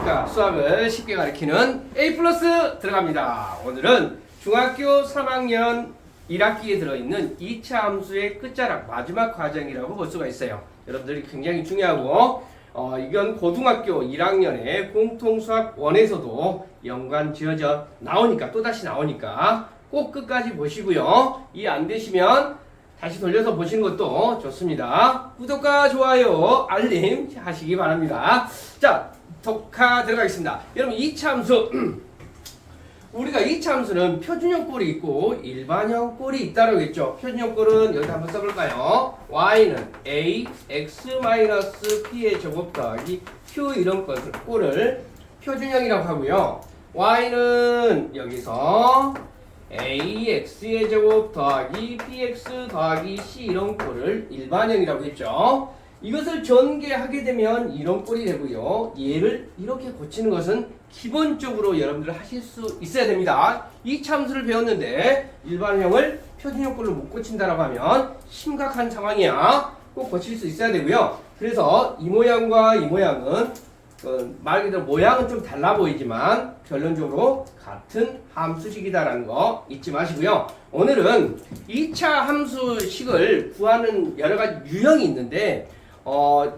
안녕하십니까. 수학을 쉽게 가르치는 A 플러스 들어갑니다. 오늘은 중학교 3학년 1학기에 들어있는 2차 함수의 끝자락 마지막 과정이라고 볼 수가 있어요. 여러분들이 굉장히 중요하고 이건 고등학교 1학년의 공통수학 1에서도 연관 지어져 나오니까 또다시 나오니까 꼭 끝까지 보시고요. 이해 안 되시면 다시 돌려서 보시는 것도 좋습니다. 구독과 좋아요, 알림 하시기 바랍니다. 자, 독화 들어가겠습니다. 여러분 2차 함수 우리가 2차 함수는 표준형 꼴이 있고 일반형 꼴이 있다고 했죠. 표준형 꼴은 여기 한번 써볼까요? y는 a x-p의 제곱 더하기 q 이런 꼴을 표준형이라고 하고요. y는 여기서 ax의 제곱 더하기 bx 더하기 c 이런 꼴을 일반형이라고 했죠. 이것을 전개하게 되면 이런 꼴이 되고요. 얘를 이렇게 고치는 것은 기본적으로 여러분들 하실 수 있어야 됩니다. 이 함수를 배웠는데 일반형을 표준형 꼴로 못 고친다라고 하면 심각한 상황이야. 꼭 고칠 수 있어야 되고요. 그래서 이 모양과 이 모양은 말 그대로 모양은 좀 달라 보이지만 결론적으로 같은 함수식이다라는 거 잊지 마시고요. 오늘은 2차 함수식을 구하는 여러 가지 유형이 있는데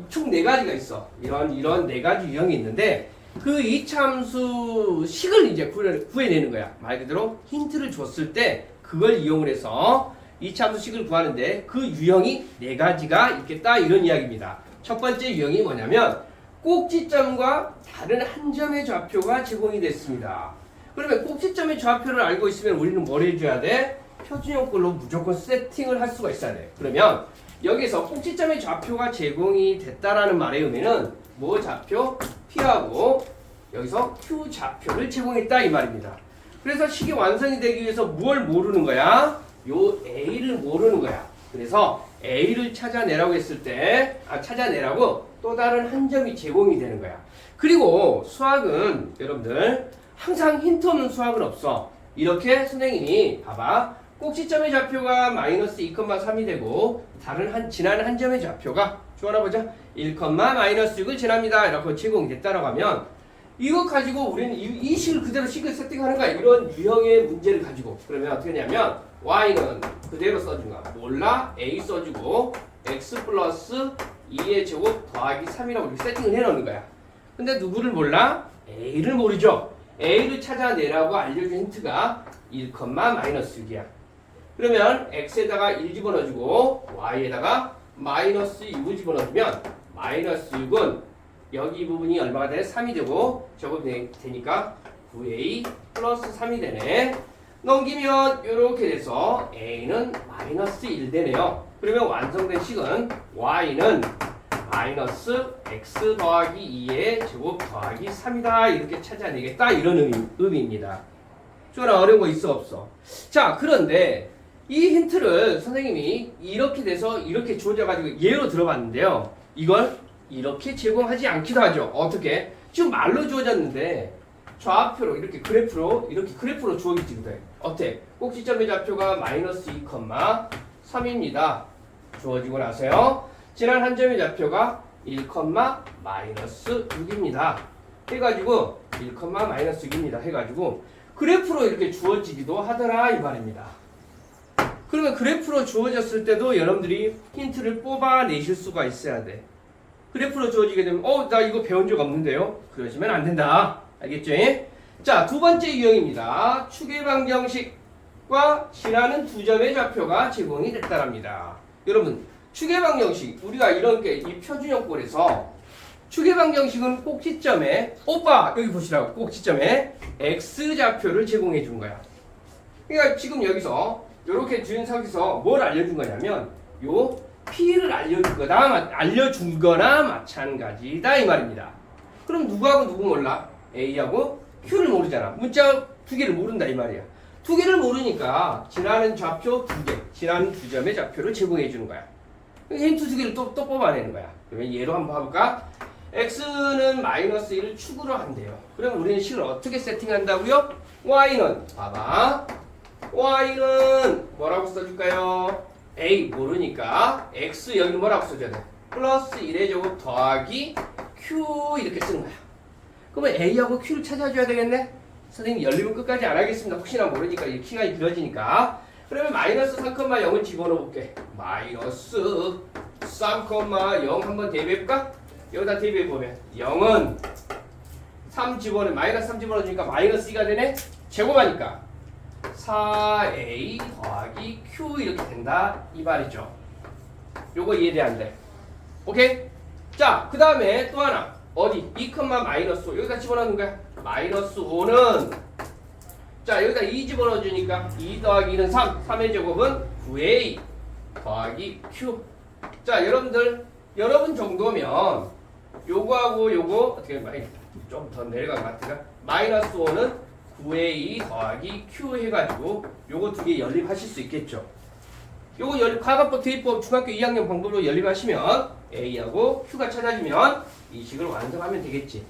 총 4가지가 있어. 이런 4가지 유형이 있는데 그 2차 함수식을 이제 구해내는 거야. 말 그대로 힌트를 줬을 때 그걸 이용을 해서 2차 함수식을 구하는데 그 유형이 4가지가 있겠다 이런 이야기입니다. 첫 번째 유형이 뭐냐면 꼭지점과 다른 한 점의 좌표가 제공이 됐습니다. 그러면 꼭지점의 좌표를 알고 있으면 우리는 뭘 해줘야 돼? 표준형 꼴로 무조건 세팅을 할 수가 있어야 돼. 그러면 여기서 꼭지점의 좌표가 제공이 됐다라는 말의 의미는 뭐 좌표? P하고 여기서 Q 좌표를 제공했다 이 말입니다. 그래서 식이 완성이 되기 위해서 뭘 모르는 거야? 요 A를 모르는 거야. 그래서 A를 찾아내라고 했을 때 찾아내라고 또 다른 한 점이 제공이 되는 거야. 그리고 수학은 여러분들 항상 힌트 없는 수학은 없어. 이렇게 선생님이 봐봐. 꼭지점의 좌표가 마이너스 2,3이 되고 다른 지나는 한 점의 좌표가 주어나 보자. 1,-6을 지납니다. 이렇게 제공이 됐다라고 하면 이거 가지고 우리는 이 식을 그대로 식을 세팅하는 거야. 이런 유형의 문제를 가지고. 그러면 어떻게 되냐면 y는 그대로 써준 거야. 몰라 a 써주고 x 플러스 2의 제곱 더하기 3이라고 이렇게 세팅을 해놓는 거야. 근데 누구를 몰라? a를 모르죠. a를 찾아내라고 알려준 힌트가 1,-6이야. 그러면 x에다가 1 집어넣어주고 y에다가 마이너스 6을 집어넣으면 마이너스 6은 여기 부분이 얼마가 돼? 3이 되고 제곱이 되니까 9a 플러스 3이 되네. 넘기면 이렇게 돼서 a는 마이너스 1 되네요. 그러면 완성된 식은 y는 마이너스 x 더하기 2의 제곱 더하기 3이다. 이렇게 찾아내겠다. 이런 의미입니다. 좋아, 어려운 거 있어 없어? 자, 그런데 이 힌트를 선생님이 이렇게 돼서 이렇게 주어져가지고 예로 들어봤는데요. 이걸 이렇게 제공하지 않기도 하죠. 어떻게? 지금 말로 주어졌는데 좌표로 이렇게 그래프로 주어지기도 해. 어때? 꼭지점의 좌표가 마이너스 2,3입니다. 주어지고 나서요. 지난 한 점의 좌표가 1,-6입니다. 해가지고 1,-6입니다. 해가지고 그래프로 이렇게 주어지기도 하더라 이 말입니다. 그러면 그래프로 주어졌을 때도 여러분들이 힌트를 뽑아내실 수가 있어야 돼. 그래프로 주어지게 되면 나 이거 배운 적 없는데요? 그러시면 안 된다. 알겠죠? 자, 두 번째 유형입니다. 축의 방정식과 지나는 두 점의 좌표가 제공이 됐다랍니다. 여러분, 축의 방정식 우리가 이렇게 이 표준형 꼴에서 축의 방정식은 꼭지점에 여기 보시라고 꼭지점에 x 좌표를 제공해 준 거야. 그러니까 지금 여기서 이렇게 준 상태에서 뭘 알려준 거냐면 요 P를 알려준 거나 마찬가지다 이 말입니다. 그럼 누구하고 누구 몰라? A하고 Q를 모르잖아. 문자 두 개를 모른다 이 말이야. 두 개를 모르니까 지나는 좌표 두 개, 지나는 두 점의 좌표를 제공해 주는 거야. 힌트 두 개를 또 뽑아내는 거야. 그러면 얘로 한번 봐볼까? X는 마이너스 1을 축으로 한대요. 그럼 우리는 식을 어떻게 세팅한다고요? Y는 봐봐. y는 뭐라고 써줄까요? a 모르니까 x 여기는 뭐라고 써줘야 돼? 플러스 1의 제곱 더하기 q 이렇게 쓰는 거야. 그러면 A하고 Q를 찾아줘야 되겠네? 선생님 연립은 끝까지 안 하겠습니다. 혹시나 모르니까 이 키가 길어지니까. 그러면 마이너스 3,0을 집어넣어 볼게. 마이너스 3,0 한번 대입해볼까? 여기다 대입해보면 0은 3 집어넣으면 마이너스 3 집어넣으니까 마이너스 2가 되네? 제곱하니까 4A 더하기 Q 이렇게 된다 이 말이죠. 요거 이해돼 안 돼? 오케이? 자, 그 다음에 또 하나 어디? 2, 마이너스 5 여기다 집어넣는 거야. 마이너스 5는 자 여기다 2 집어넣어주니까 2 더하기 2는 3 3의 제곱은 9A 더하기 Q. 자 여러분 정도면 요거하고 요거 어떻게 좀 더 내려간 것 같으니까 마이너스 5는 9A 더하기 Q 해가지고 요거 두 개 연립하실 수 있겠죠. 요거 연립 가각법 대입법 중학교 2학년 방법으로 연립하시면 A하고 Q가 찾아지면 이 식을 완성하면 되겠지.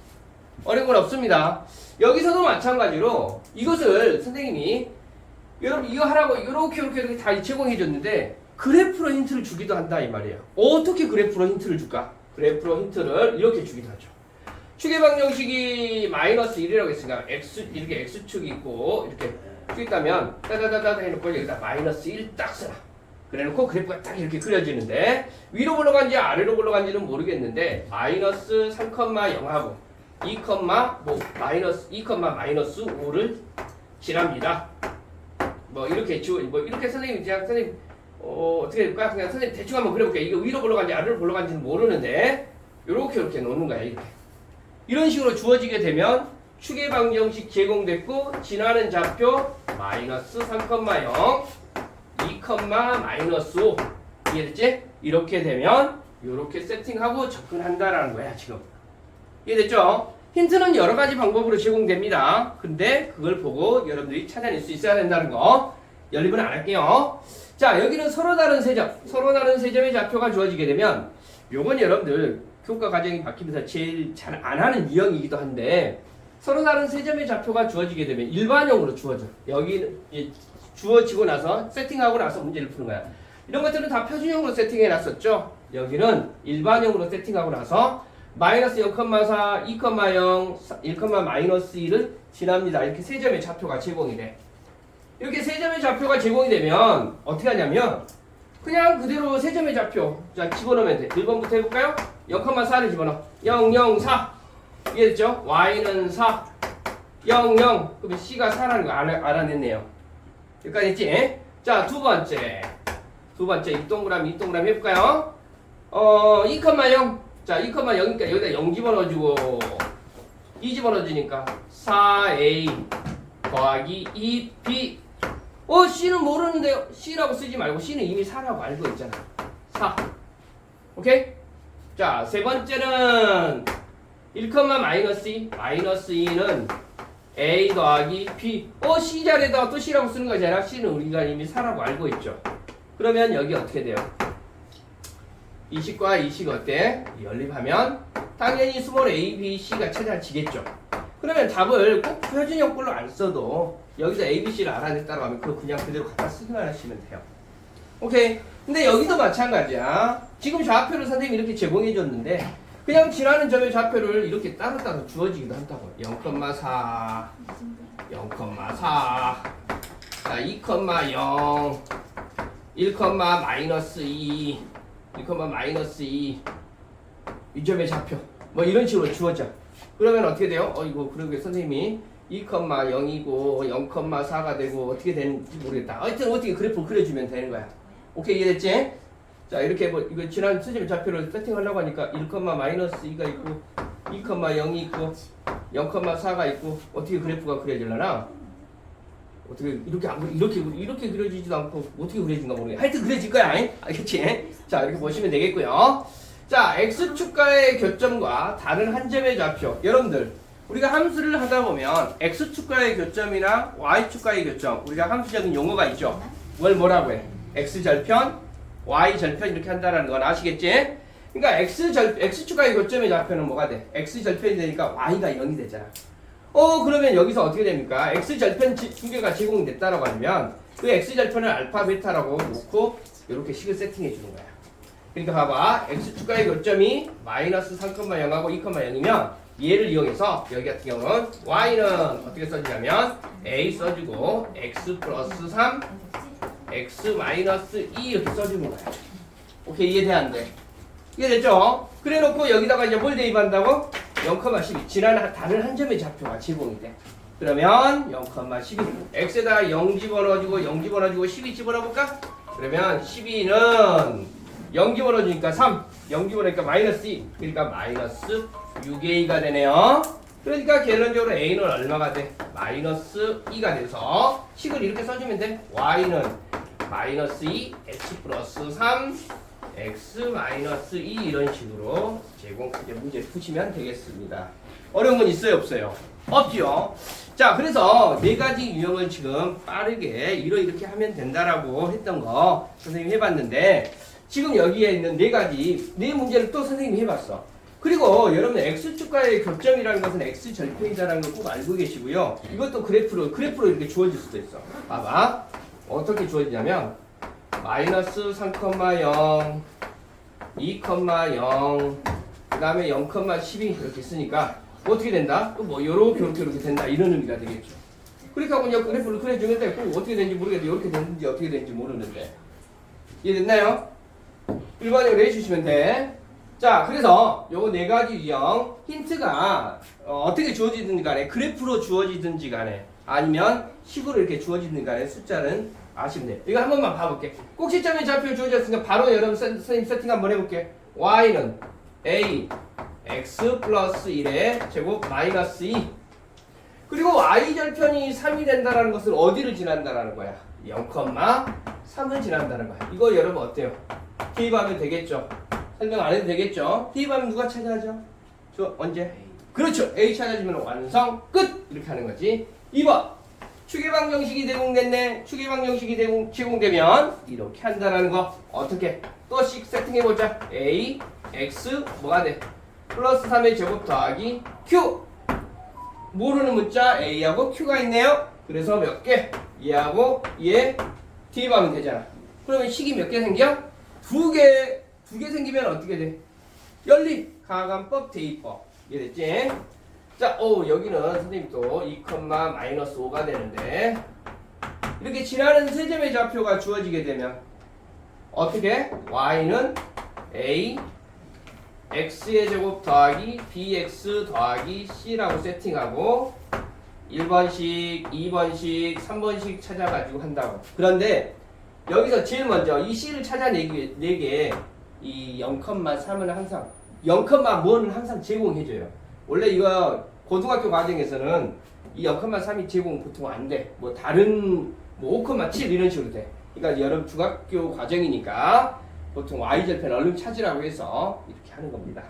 어려운 건 없습니다. 여기서도 마찬가지로 이것을 선생님이 여러분 이거 하라고 이렇게 다 제공해 줬는데 그래프로 힌트를 주기도 한다 이 말이에요. 어떻게 그래프로 힌트를 줄까? 그래프로 힌트를 이렇게 주기도 하죠. 축의 방정식이 마이너스 1이라고 했으니까 이렇게 x축이 있고 이렇게 축이 있다면 따다다다 해놓고 여기다 마이너스 1 딱 써라. 그래놓고 그래프가 딱 이렇게 그려지는데 위로 올라간지 아래로 올라간지는 모르겠는데 마이너스 3,0하고 2, 마이너스 5를 지납니다. 뭐 이렇게 이렇게 선생님 어떻게 될까? 그냥 선생님 대충 한번 그려볼게요. 이거 위로 올라간지 아래로 올라간지는 모르는데 이렇게 놓는 거야. 이렇게 이런 식으로 주어지게 되면 축의 방정식 제공됐고 지나는 좌표 마이너스 3,0 2, 마이너스 5 이해됐지? 이렇게 되면 이렇게 세팅하고 접근한다라는 거야 지금. 이해됐죠? 힌트는 여러 가지 방법으로 제공됩니다. 근데 그걸 보고 여러분들이 찾아낼 수 있어야 된다는 거. 연립은 안 할게요. 자, 여기는 서로 다른 세점의 좌표가 주어지게 되면 요건 여러분들 교과 과정이 바뀌면서 제일 잘 안 하는 유형이기도 한데 서로 다른 세점의 좌표가 주어지게 되면 일반형으로 주어져. 여기는 주어지고 나서 세팅하고 나서 문제를 푸는 거야. 이런 것들은 다 표준형으로 세팅해 놨었죠. 여기는 일반형으로 세팅하고 나서 마이너스 0,4, 2,0, 1, 마이너스 1을 지납니다. 이렇게 세 점의 좌표가 제공이 돼. 이렇게 세 점의 좌표가 제공이 되면 어떻게 하냐면 그냥 그대로 세 점의 좌표 자 집어넣으면 돼. 1번부터 해볼까요? 0,4를 집어넣어. 0, 0, 4 이해됐죠? Y는 4 0, 0 그러면 C가 4라는 거 알아냈네요. 여기까지 했지? 자, 두 번째 이 동그라미 해볼까요? 2,0 자, 2,0이니까 여기다 0 집어넣어주고 2 집어넣어주니까 4A 더하기 2B C는 모르는데요. C라고 쓰지 말고 C는 이미 4라고 알고 있잖아. 4 오케이? 자, 세 번째는 1, 마이너스 2 마이너스 2는 A 더하기 B C 자리에다가 또 C라고 쓰는 거잖아. C는 우리가 이미 4라고 알고 있죠. 그러면 여기 어떻게 돼요? 이 식과 이 식 어때? 연립하면 당연히 스몰 a, b, c가 찾아지겠죠. 그러면 답을 꼭 표준형꼴로 안 써도 여기서 a, b, c를 알아냈다고 하면 그거 그냥 그대로 갖다 쓰기만 하시면 돼요. 오케이. 근데 여기도 마찬가지야. 지금 좌표를 선생님이 이렇게 제공해 줬는데 그냥 지나는 점의 좌표를 이렇게 따로따로 주어지기도 한다고. 0,4 0,4 자, 2,0 1, 마이너스 2 1, 마이너스 2 이 점의 좌표 뭐 이런 식으로 주어져. 그러면 어떻게 돼요? 이거 그러게 선생님이 2,0이고 0,4가 되고 어떻게 되는지 모르겠다. 하여튼 어떻게 그래프를 그려주면 되는 거야. 오케이 이해됐지? 자 이렇게 이거 지난 수점의 좌표를 세팅하려고 하니까 1, 마이너스 2가 있고 2,0이 있고 0,4가 있고 어떻게 그래프가 그려질려나? 어떻게 이렇게 그려지지도 않고 어떻게 그려진가 모르겠네. 하여튼 그려질 거야. 알겠지? 자 이렇게 보시면 되겠고요. 자 x축과의 교점과 다른 한 점의 좌표. 여러분들 우리가 함수를 하다 보면 x축과의 교점이나 y축과의 교점 우리가 함수적인 용어가 있죠. 그걸 뭐라고 해? x절편, y절편 이렇게 한다는 건 아시겠지? 그러니까 x축과의 교점의 좌표는 뭐가 돼? x절편이 되니까 y가 0이 되잖아. 그러면 여기서 어떻게 됩니까? x절편 두 개가 제공됐다라고 하면 그 x절편을 알파, 베타라고 놓고 이렇게 식을 세팅해 주는 거야. 그러니까 봐봐. x축과의 교점이 마이너스 3,0하고 2,0이면 얘를 이용해서 여기 같은 경우는 y는 어떻게 써주냐면 a 써주고 x 플러스 3 x 마이너스 2 이렇게 써주는 거야. 오케이, 이해돼 안 돼? 이해됐죠? 그래 놓고 여기다가 이제 뭘 대입한다고? 0,12 지난 다른 한 점의 좌표가 제공이 돼. 그러면 0,12 x에다 0 집어넣어주고 0 집어넣어주고 12 집어넣어볼까? 그러면 12는 0 집어넣어주니까 3 0 집어넣으니까 마이너스 2 그러니까 마이너스 6a가 되네요. 그러니까 결론적으로 a는 얼마가 돼? 마이너스 2가 돼서 식을 이렇게 써주면 돼. y는 마이너스 2 x 플러스 3 x 마이너스 2 이런 식으로 제공 이제 문제 푸시면 되겠습니다. 어려운 건 있어요, 없어요? 없죠. 자, 그래서 네 가지 유형을 지금 빠르게 이렇게 하면 된다라고 했던 거 선생님이 해봤는데 지금 여기에 있는 네 가지 네 문제를 또 선생님이 해봤어. 그리고 여러분 x축과의 교점이라는 것은 x절편이다라는 걸 꼭 알고 계시고요. 이것도 그래프로 이렇게 주어질 수도 있어. 봐봐. 어떻게 주어지냐면 마이너스 3,0 2,0 그 다음에 0,12 이렇게 쓰니까 어떻게 된다? 또 뭐 요렇게 된다 이런 의미가 되겠죠. 그러니까 하고 그냥 그래프를 그려주면 되고 어떻게 되는지 모르겠는데 이렇게 되는지 어떻게 되는지 모르는데 이해됐나요? 1번으로 해주시면 돼. 자, 그래서 요거 네 가지 유형 힌트가 어떻게 주어지든지 간에 그래프로 주어지든지 간에 아니면 식으로 이렇게 주어지든지 간에 숫자는 아시면 돼요. 이거 한 번만 봐볼게. 꼭지점의 좌표 주어졌으니까 바로 여러분 선생님 세팅 한번 해볼게. y는 a x 플러스 1의 제곱 마이너스 2 그리고 y절편이 3이 된다는 것은 어디를 지난다라는 거야? 0,3을 지난다는 거야. 이거 여러분 어때요? 대입하면 되겠죠? 설명 안 해도 되겠죠? 대입하면 누가 찾아하죠? 저 언제? 그렇죠. A 찾아주면 완성 끝! 이렇게 하는 거지. 2번 추계방 정식이 제공됐네. 추계방 정식이 제공되면 이렇게 한다는 거 어떻게? 또 씩 세팅해보자. A, X 뭐가 돼? 플러스 3의 제곱 더하기 Q 모르는 문자 A하고 Q가 있네요. 그래서 몇 개? 얘하고 얘 대입하면 되잖아. 그러면 식이 몇 개 생겨? 두 개 생기면 어떻게 돼? 연립, 가감법, 대입법. 이해됐지? 자, 여기는 선생님 또 2, 마이너스 5가 되는데 이렇게 지나는 세 점의 좌표가 주어지게 되면 어떻게? y는 a x의 제곱 더하기 bx 더하기 c라고 세팅하고 1번씩, 2번씩, 3번씩 찾아가지고 한다고. 그런데 여기서 제일 먼저 이 c를 찾아내기에 이 0,3을 항상 0,1은 항상 제공해줘요. 원래 이거 고등학교 과정에서는 이 0,3이 제공 보통 안 돼. 뭐 다른 뭐 5,7 이런 식으로 돼. 그러니까 여러분 중학교 과정이니까 보통 y절편 얼른 찾으라고 해서 이렇게 하는 겁니다.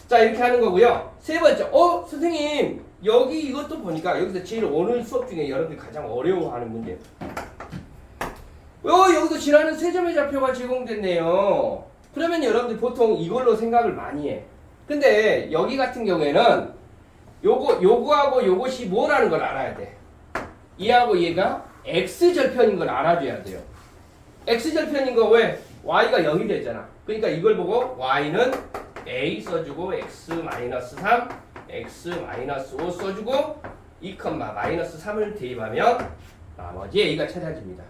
자, 이렇게 하는 거고요. 세 번째, 선생님 여기 이것도 보니까 여기서 제일 오늘 수업 중에 여러분들이 가장 어려워하는 문제. 여기서 지나는 세 점의 좌표가 제공됐네요. 그러면 여러분들 보통 이걸로 생각을 많이 해. 근데 여기 같은 경우에는 요거하고 요것이 뭐라는 걸 알아야 돼. 얘하고 얘가 x절편인 걸 알아줘야 돼요. x절편인 거 왜? y가 0이 되잖아. 그러니까 이걸 보고 y는 a 써주고 x-3, x-5 써주고 2, 마이너스 3을 대입하면 나머지 a가 찾아집니다.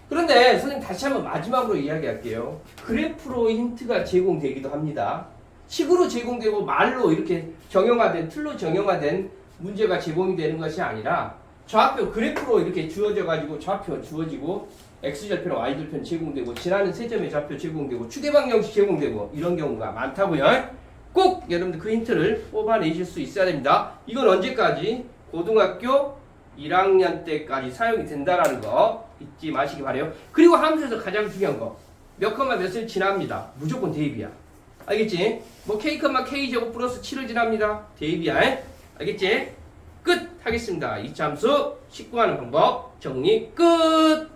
그런데 선생님 다시 한번 마지막으로 이야기할게요. 그래프로 힌트가 제공되기도 합니다. 식으로 제공되고 말로 이렇게 정형화된 틀로 정형화된 문제가 제공이 되는 것이 아니라 좌표 그래프로 이렇게 주어져가지고 좌표 주어지고 x절편, y절편 제공되고 지나는 세 점의 좌표 제공되고 추계방 정식 제공되고 이런 경우가 많다고요. 꼭 여러분들 그 힌트를 뽑아내실 수 있어야 됩니다. 이건 언제까지? 고등학교 1학년 때까지 사용이 된다라는 거 잊지 마시기 바래요. 그리고 함수에서 가장 중요한 거 몇 컴마 몇을 지납니다. 무조건 대입이야. 알겠지? 뭐 k, k 제곱 플러스 7을 지납니다. 대입이야. 알겠지? 끝! 하겠습니다. 2차 함수 식구하는 방법 정리 끝!